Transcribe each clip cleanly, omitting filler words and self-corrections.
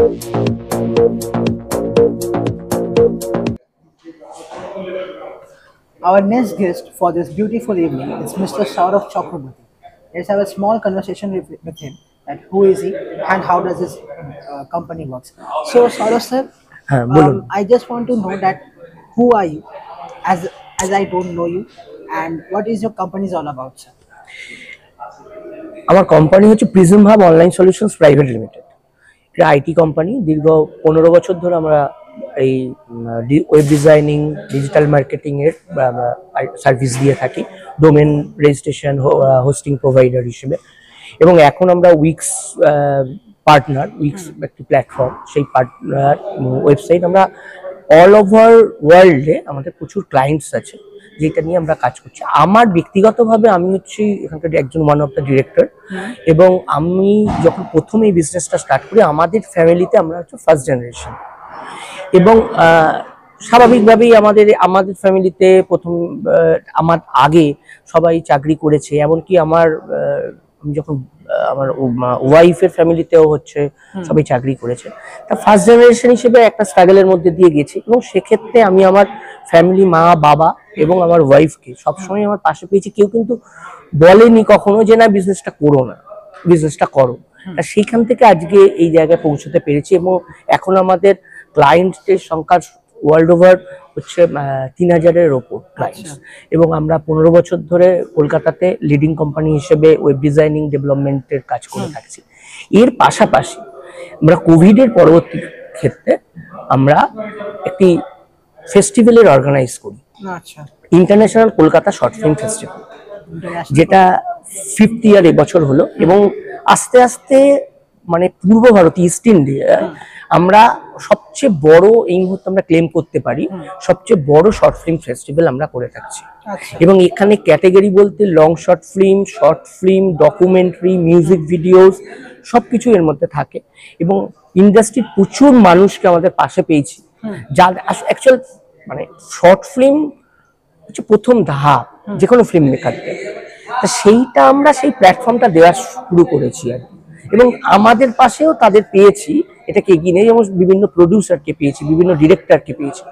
Our next guest for this beautiful evening is Mr. Saurav Chakraborty. Let's have a small conversation with him that who is he and how does his company works. So Saurav sir, হ্যাঁ বলুন। I just want to know that who are you as I don't know you and what is your company is all about, sir? আমার company হচ্ছে prism hub online solutions private limited. এটা IT company. দীর্ঘ 15 বছর ধরে আমরা এই web designing, digital marketing এর service দিয়ে থাকি, ডোমেন রেজিস্ট্রেশন, হোস্টিং প্রোভাইডার হিসেবে। এবং এখন আমরা উইক্স পার্টনার, উইক্স একটি প্ল্যাটফর্ম, সেই পার্টনার ওয়েবসাইট আমরা অল ওভার ওয়ার্ল্ডে আমাদের প্রচুর ক্লায়েন্টস আছে যেটা নিয়ে আমরা কাজ করছি। আমার ব্যক্তিগতভাবে আমি হচ্ছি এখানকার একজন ওয়ান অফ দ্য ডিরেক্টর। এবং আমি যখন প্রথম এই বিজনেসটা স্টার্ট করি, আমাদের ফ্যামিলিতে আমরা হচ্ছে ফার্স্ট জেনারেশন। এবং স্বাভাবিকভাবেই আমাদের ফ্যামিলিতে প্রথম আমার আগে সবাই চাকরি করেছে, এমনকি আমি যখন আমার ওয়াইফের ফ্যামিলিতেও হচ্ছে সবাই চাকরি করেছে। তা ফার্স্ট জেনারেশন হিসেবে একটা স্ট্রাগলের মধ্যে দিয়ে গেছি। এবং সেক্ষেত্রে আমি আমার ফ্যামিলি, মা বাবা এবং আমার ওয়াইফকে সবসময় আমার পাশে পেয়েছি। কেউ কিন্তু বলেনি কখনো যে না বিজনেসটা করো না, বিজনেসটা করো। তা সেইখান থেকে আজকে এই জায়গায় পৌঁছতে পেরেছি। এবং এখন আমাদের ক্লায়েন্টের সংখ্যা ওয়ার্ল্ড ওভার হচ্ছে 3000-এর ওপর ক্লায়েন্টস। এবং আমরা 15 বছর ধরে কলকাতাতে লিডিং কোম্পানি হিসেবে ওয়েব ডিজাইনিং ডেভেলপমেন্টের কাজ করে থাকছি। এর পাশাপাশি আমরা কোভিডের পরবর্তী ক্ষেত্রে আমরা একটি ফেস্টিভ্যালের অর্গানাইজ করি, international Kolkata short film festival, যেটা 5th ইয়ার এবছর হলো। এবং আস্তে আস্তে মানে পূর্ব ভারত, ইস্ট ইন্ডিয়া আমরা সবচেয়ে বড়, এই মুহূর্তে আমরা ক্লেম করতে পারি সবচেয়ে বড় শর্ট ফিল্ম ফেস্টিভ্যাল আমরা করে থাকছি। এবং এখানে ক্যাটাগরি বলতে long short film, documentary, music videos সবকিছু এর মধ্যে থাকে। এবং ইন্ডাস্ট্রির প্রচুর মানুষকে আমাদের পাশে পেয়েছি, যা অ্যাকচুয়াল মানে শর্ট ফিল্ম হচ্ছে প্রথম ধাপ যে কোনো ফিল্ম মেকারকে। তা সেইটা আমরা সেই প্ল্যাটফর্মটা দেওয়া শুরু করেছি আর কি। এবং আমাদের পাশেও তাদের পেয়েছি, এটাকে এগিয়ে নিয়ে, যেমন বিভিন্ন প্রডিউসারকে পেয়েছি, বিভিন্ন ডিরেক্টরকে পেয়েছি।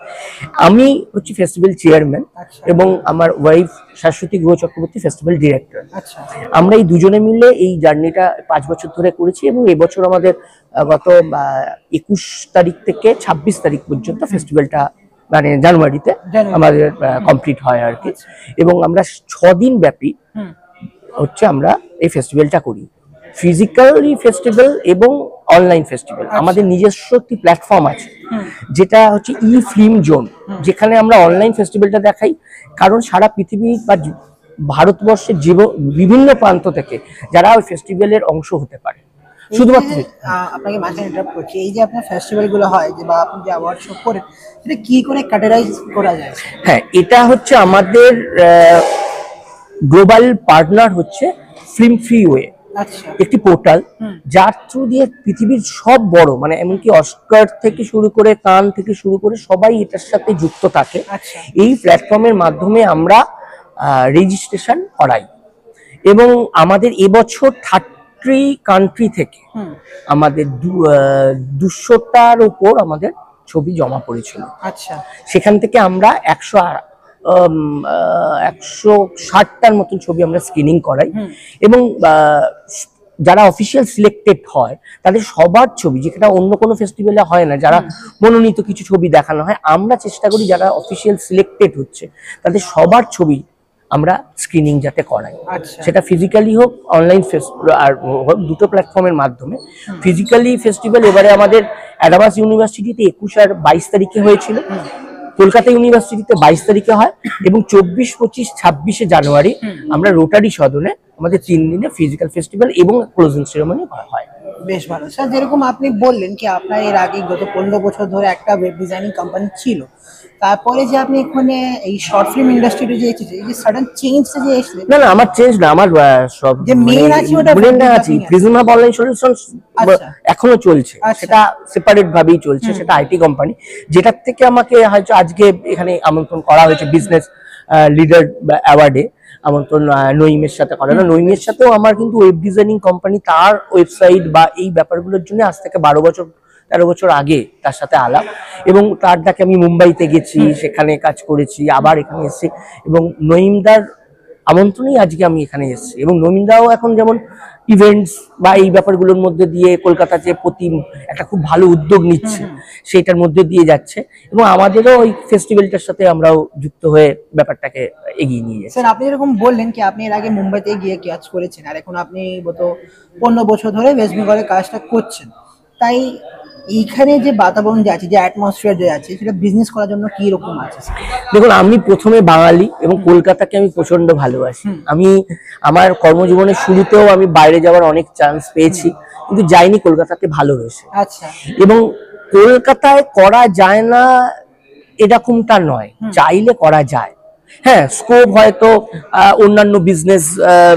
আমি হচ্ছি ফেস্টিভ্যাল চেয়ারম্যান এবং আমার wife Shashwati Guha Chakraborty festival director. আমরা এই দুজনে মিলে এই জার্নিটা 5 বছর ধরে করেছি। এবং এবছর আমাদের গত 21 তারিখ থেকে 26 তারিখ পর্যন্ত ফেস্টিভ্যালটা মানে জানুয়ারিতে আমাদের কমপ্লিট হয় আর কি। এবং আমরা 6 দিন ব্যাপী হচ্ছে আমরা এই ফেস্টিভ্যালটা করি, ফিজিক্যালি ফেস্টিভ্যাল এবং অনলাইন ফেস্টিভ্যাল। আমাদের নিজস্ব একটি প্ল্যাটফর্ম আছে যেটা হচ্ছে ই ফিল্ম জোন, যেখানে আমরা অনলাইন ফেস্টিভ্যালটা দেখাই। কারণ সারা পৃথিবী বা ভারতবর্ষের বিভিন্ন প্রান্ত থেকে যারা ওই ফেস্টিভ্যালের অংশ হতে পারে। শুধুমাত্র আপনাকে মাঝে ইন্টারাপ্ট করছি, এই যে আপনার ফেস্টিভ্যাল গুলো হয় যে বা আপনি যে অ্যাওয়ার্ড শো করেন, এটা কি করে ক্যাটাগরাইজ করা যায়? হ্যাঁ, এটা হচ্ছে আমাদের গ্লোবাল পার্টনার হচ্ছে ফিল্ম ফ্রিওয়ে, একটি পোর্টাল যার থ্রু দিয়ে পৃথিবীর সব বড় মানে এমনকি অস্কার থেকে শুরু করে কান থেকে শুরু করে সবাই এটার সাথে যুক্ত থাকে। এই প্ল্যাটফর্মের মাধ্যমে আমরা রেজিস্ট্রেশন করাই। এবং আমাদের এবছর 30 কান্ট্রি থেকে আমাদের 200টার উপর আমাদের ছবি জমা পড়েছিল। সেখান থেকে আমরা 160টার মতন ছবি আমরা স্ক্রিনিং করাই। এবং যারা অফিসিয়াল সিলেক্টেড হয় তাদের সবার ছবি, যেটা অন্য কোনো ফেস্টিভ্যালে হয় না, যারা মনোনীত কিছু ছবি দেখানো হয়, আমরা চেষ্টা করি যারা অফিসিয়াল সিলেক্টেড হচ্ছে তাদের সবার ছবি আমরা স্ক্রিনিং যাতে করাই। সেটা ফিজিক্যালি হোক, অনলাইন আর হোক, দুটো প্ল্যাটফর্মের মাধ্যমে। ফিজিক্যালি ফেস্টিভ্যাল এবারে আমাদের অ্যাডামাস ইউনিভার্সিটিতে 21 আর 22 তারিখে হয়েছিল, কলকাতা ইউনিভার্সিটিতে 22 তারিখে হয়, এবং 24, 25, 26শে জানুয়ারি আমরা রোটারি সদনে আমাদের 3 দিনে ফিজিক্যাল ফেস্টিভ্যাল এবং ক্লোজিং সেরেমনি হয়। বেশ ভালো স্যার। যেরকম আপনি বললেন কি আপনার এর আগে গত 15 বছর ধরে একটা ওয়েব ডিজাইনিং কোম্পানি ছিল, তারপরে যে আপনি এখানে এই শর্ট ফিল্ম ইন্ডাস্ট্রিতে যে এসেছে, এই যে সাডেন চেঞ্জটা যে এসেছে। না, আমার চেঞ্জ না, আমার সব যে মেইন আছে ওটা আছে। প্রিজম হাব অনলাইন সলিউশনস এখনো চলছে, সেটা সেপারেট ভাবেই চলছে। সেটা আইটি কোম্পানি, যেটার থেকে আমাকে হয়তো আজকে এখানে আমন্ত্রণ করা হয়েছে বিজনেস লিডার অ্যাওয়ার্ডে। আমন্ত্রণ নইমের সাথে করা। নইমের সাথেও আমার কিন্তু ওয়েব ডিজাইনিং কোম্পানি, তার ওয়েবসাইট বা এই ব্যাপারগুলোর জন্য আজ থেকে 12 বছর 13 বছর আগে তার সাথে আলাপ, এবং তার ডাকে আমি মুম্বাইতে গেছি, সেখানে কাজ করেছি, আবার এখানে এসেছি, এবং নঈমদার আমন্ত্রণেই আজকে আমি এখানে এসেছি। এবং নমিন্দাও এখন যেমন ইভেন্টস বা এই ব্যাপারগুলোর মধ্যে দিয়ে কলকাতাতে প্রতি একটা খুব ভালো উদ্যোগ নিচ্ছে, সেইটার মধ্যে দিয়ে যাচ্ছে, এবং আমাদেরও ওই ফেস্টিভ্যালটার সাথে আমরাও যুক্ত হয়ে ব্যাপারটাকে এগিয়ে নিয়ে যাচ্ছি। স্যার, আপনি এরকম বললেন কি আপনি এর আগে মুম্বাইতে গিয়ে কাজ করেছেন, আর এখন আপনি গত 15 বছর ধরে ওয়েস্ট বেঙ্গলে কাজটা করছেন, তাই এইখানে যে বাতাবরণ যে আছে, যে অ্যাটমসফিয়ার যে আছে, সেটা বিজনেস করার জন্য কি রকম আছে স্যার? দেখুন, আমি প্রথমে বাঙালি এবং কলকাতাকে আমি প্রচন্ড ভালোবাসি। আমি আমার কর্মজীবনের শুরুতেও আমি বাইরে যাওয়ার অনেক চান্স পেয়েছি, কিন্তু যাইনি কলকাতাকে ভালোবেসে। আচ্ছা। এবং কলকাতায় করা যায় না এরকমটা নয়, চাইলে করা যায়। হ্যাঁ, স্কোপ হয়তো অন্যান্য বিজনেস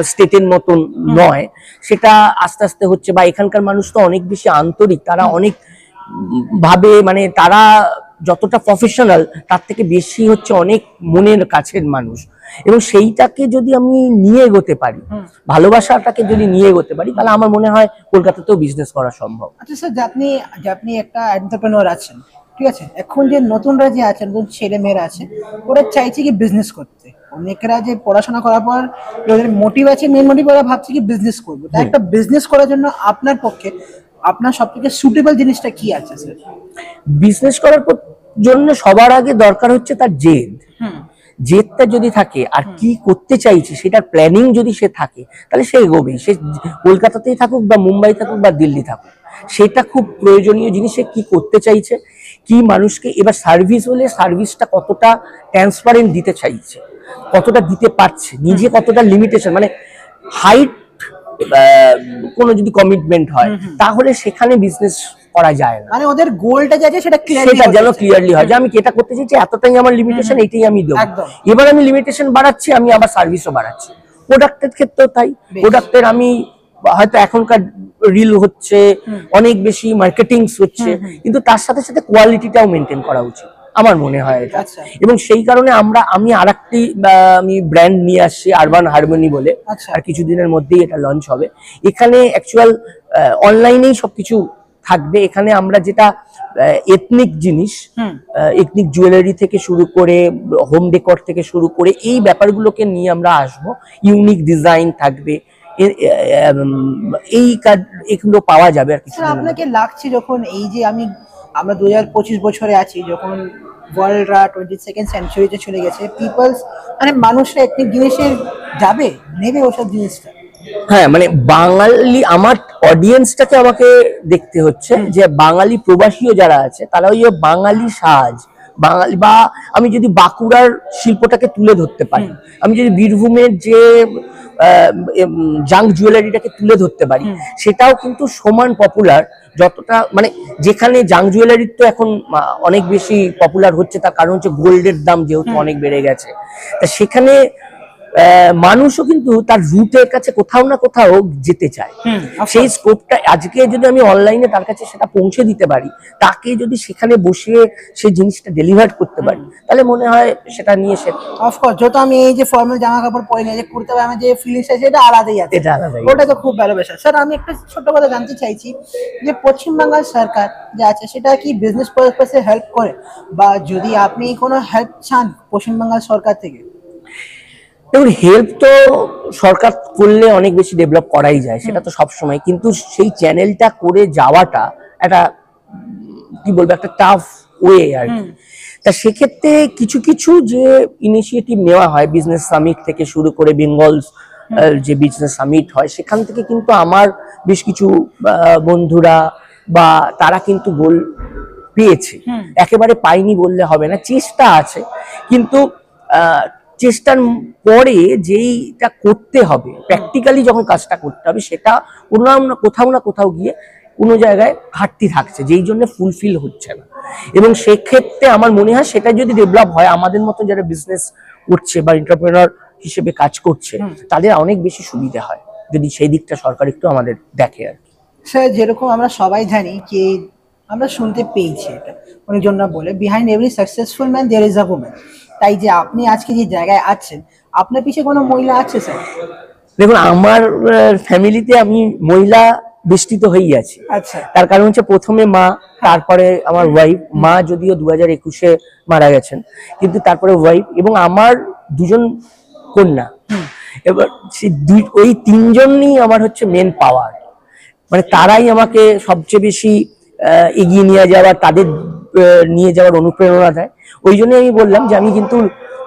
স্টেটের মতন নয়, সেটা আস্তে আস্তে হচ্ছে। বা এখানকার মানুষ তো অনেক বেশি আন্তরিক, তারা অনেক ভাবে, মানে তারা যতটা প্রফেশনাল তার থেকে বেশি হচ্ছে অনেক মনের কাছের মানুষ, এবং সেইটাকে যদি আমি নিয়ে এগোতে পারি, ভালোবাসাটাকে যদি নিয়ে এগোতে পারি, তাহলে আমার মনে হয় কলকাতাতেও বিজনেস করা সম্ভব। আচ্ছা স্যার, যে আপনি একটা এন্টারপ্রেনার আছেন, ঠিক আছে, এখন যে নতুনরা যে আছেন, নতুন ছেলে মেয়েরা আছে, ওরা চাইছে কি বিজনেস করতে। অনেকেরা যে পড়াশোনা করার পর ওদের মোটিভ আছে, মেন মোটিভ, ওরা ভাবছে কি বিজনেস করবো। তাই একটা বিজনেস করার জন্য আপনার পক্ষে আপনার সব থেকে সুটেবল জিনিসটা কি আছে স্যার? বিজনেস করার জন্য সবার আগে দরকার হচ্ছে তার জেদ। জেদটা যদি থাকে আর কি করতে চাইছে সেটার প্ল্যানিং যদি সে থাকে, তাহলে সে এগোবে। সে কলকাতাতেই থাকুক বা মুম্বাই থাকুক বা দিল্লি থাকুক, সেটা খুব প্রয়োজনীয় জিনিস। সে কি করতে চাইছে, কি মানুষকে, এবার সার্ভিস হলে সার্ভিসটা কতটা ট্রান্সপারেন্ট দিতে চাইছে, কতটা দিতে পারছে, নিজে কতটা লিমিটেশন, মানে হাইট কোনো যদি কমিটমেন্ট হয়, তাহলে সেখানে বিজনেস করা যায় না। মানে ওদের গোলটা যে আছে সেটা সেটা যেন ক্লিয়ারলি হয়, যে আমি এটা করতে চাইছি, এতটাই আমার লিমিটেশন, এইটাই আমি দেবো। এবার আমি লিমিটেশন বাড়াচ্ছি, আমি আবার সার্ভিসও বাড়াচ্ছি। প্রোডাক্টের ক্ষেত্রেও তাই। প্রোডাক্টের আমি হয়তো এখনকার রিল হচ্ছে, অনেক বেশি মার্কেটিং হচ্ছে, কিন্তু তার সাথে সাথে কোয়ালিটিটাও মেনটেন করা উচিত আমার মনে হয় এটা। এবং সেই কারণে আমি আরেকটি আমি ব্র্যান্ড নিয়ে আসছি, আরবান হারমোনি বলে। আর কিছুদিনের মধ্যেই এটা লঞ্চ হবে। এখানে অ্যাকচুয়াল অনলাইনেই সবকিছু থাকবে। এখানে আমরা যেটা এথনিক জিনিস, এথনিক জুয়েলারি থেকে শুরু করে হোম ডেকর থেকে শুরু করে এই ব্যাপারগুলোকে নিয়ে আমরা আসবো। ইউনিক ডিজাইন থাকবে, এই এগুলো পাওয়া যাবে। আর কিছু আপনাকে লাগছে যখন এই যে আমরা 2025 বছরে আছি, যখন ওয়ার্ল্ডরা 22nd সেঞ্চুরিতে চলে গেছে, পিপলস মানে মানুষরা এথনিক জিনিসের যাবে, নেবে ওসব জিনিসটা। হ্যাঁ, মানে বাঙালি, আমার অডিয়েন্সটাকে আমাকে দেখতে হচ্ছে যে বাঙালি প্রবাসীও যারা আছে, তারা ওই বাঙালি সাজ, বাঙালি, বা আমি যদি বাঁকুড়ার শিল্পটাকে তুলে ধরতে পারি, আমি যদি বীরভূমের যে জাঙ্ক জুয়েলারিটাকে তুলে ধরতে পারি, সেটাও কিন্তু সমান পপুলার। যতটা মানে যেখানে জাঙ্ক জুয়েলারির তো এখন অনেক বেশি পপুলার হচ্ছে, তার কারণ হচ্ছে গোল্ডের দাম যেহেতু অনেক বেড়ে গেছে, তা সেখানে মানুষও কিন্তু তার রুটের কাছে কোথাও না কোথাও যেতে চায়। সেই স্কোপটা আজকে যদি আমি অনলাইনে তার কাছে সেটা পৌঁছে দিতে পারি, তাকে যদি সেখানে বসিয়ে সেই জিনিসটা ডেলিভার করতে পারি, তাহলে মনে হয় সেটা নিয়ে সে অফকোর্স। যত আমি এই যে ফর্মাল জামা কাপড় পরে নিয়ে যে করতে পারি, আমার যে ফিলিংস আছে এটা আলাদাই আছে, ওটা তো খুব ভালোবাসা। স্যার, আমি একটা ছোট কথা জানতে চাইছি যে পশ্চিমবাংলার সরকার যে আছে সেটা কি বিজনেস পারপাসে হেল্প করে, বা যদি আপনি কোনো হেল্প চান পশ্চিমবাংলার সরকার থেকে? দেখুন, হেল্প তো সরকার করলে অনেক বেশি ডেভেলপ করাই যায়, সেটা তো সবসময়, কিন্তু সেই চ্যানেলটা করে যাওয়াটা একটা কি বলবো, একটা টাফ ওয়ে আর কি। তা সেক্ষেত্রে কিছু কিছু যে ইনিশিয়েটিভ নেওয়া হয়, বিজনেস সামিট থেকে শুরু করে বেঙ্গল যে বিজনেস সামিট হয়, সেখান থেকে কিন্তু আমার বেশ কিছু বন্ধুরা বা তারা কিন্তু পেয়েছে। একেবারে পাইনি বললে হবে না, চেষ্টা আছে, কিন্তু চেষ্টার পরে যেইটা করতে হবে, প্র্যাকটিক্যালি যখন কাজটা করতে হবে, সেটা কোথাও না কোথাও গিয়ে কোনো জায়গায় ঘাটতি থাকছে, যেই জন্য ফুলফিল হচ্ছে না। এবং সেক্ষেত্রে আমার মনে হয় সেটা যদি ডেভেলপ হয়, আমাদের মতো যারা বিজনেস করছে বা এন্টারপ্রেনার হিসেবে কাজ করছে, তাদের অনেক বেশি সুবিধা হয় যদি সেই দিকটা সরকার একটু আমাদের দেখে আর কি। স্যার, যেরকম আমরা সবাই জানি কি, আমরা শুনতে পেয়েছি এটা অনেকজনরা বলে, behind every successful man there is a woman. তাই যে আপনি আজকে যে জায়গায় আছেন, আপনার পিছনে কোনো মহিলা আছে স্যার? দেখুন, আমার ফ্যামিলিতে আমি মহিলা বেষ্টিত হয়েই আছি। আচ্ছা তার কারণ হচ্ছে প্রথমে মা, তারপরে আমার ওয়াইফ। মা যদিও 2021-এ মারা গেছেন, কিন্তু তারপরে ওয়াইফ এবং আমার দুজন কন্যা। এবার ওই তিনজনই আমার হচ্ছে মেন পাওয়ার, মানে তারাই আমাকে সবচেয়ে বেশি এগিয়ে নিয়ে যাওয়ার, তাদের নিয়ে যাওয়ার অনুপ্রেরণা দেয়। ওই জন্য আমি বললাম যে আমি কিন্তু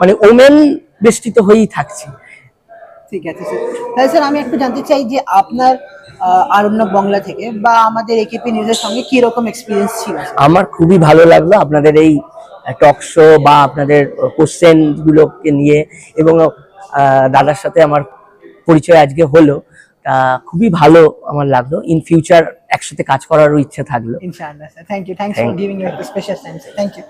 মানে ওমেন বেষ্টিত হয়েই থাকছি। ঠিক আছে স্যার। তাহলে স্যার আমি একটু জানতে চাই যে আপনার আরণ্যক বাংলা থেকে বা আমাদের একেপি নিউজের সঙ্গে কি রকম এক্সপিরিয়েন্স ছিল? আমার খুবই ভালো লাগলো আপনাদের এই টক শো বা আপনাদের কোশ্চেন গুলোকে নিয়ে, এবং দাদার সাথে আমার পরিচয় আজকে হলো। খুবই ভালো আমার লাগলো। ইন ফিউচার একসাথে কাজ করারও ইচ্ছে থাকলো। ইনশাআল্লাহ sir. Thank you for giving you special time sir. Thank you.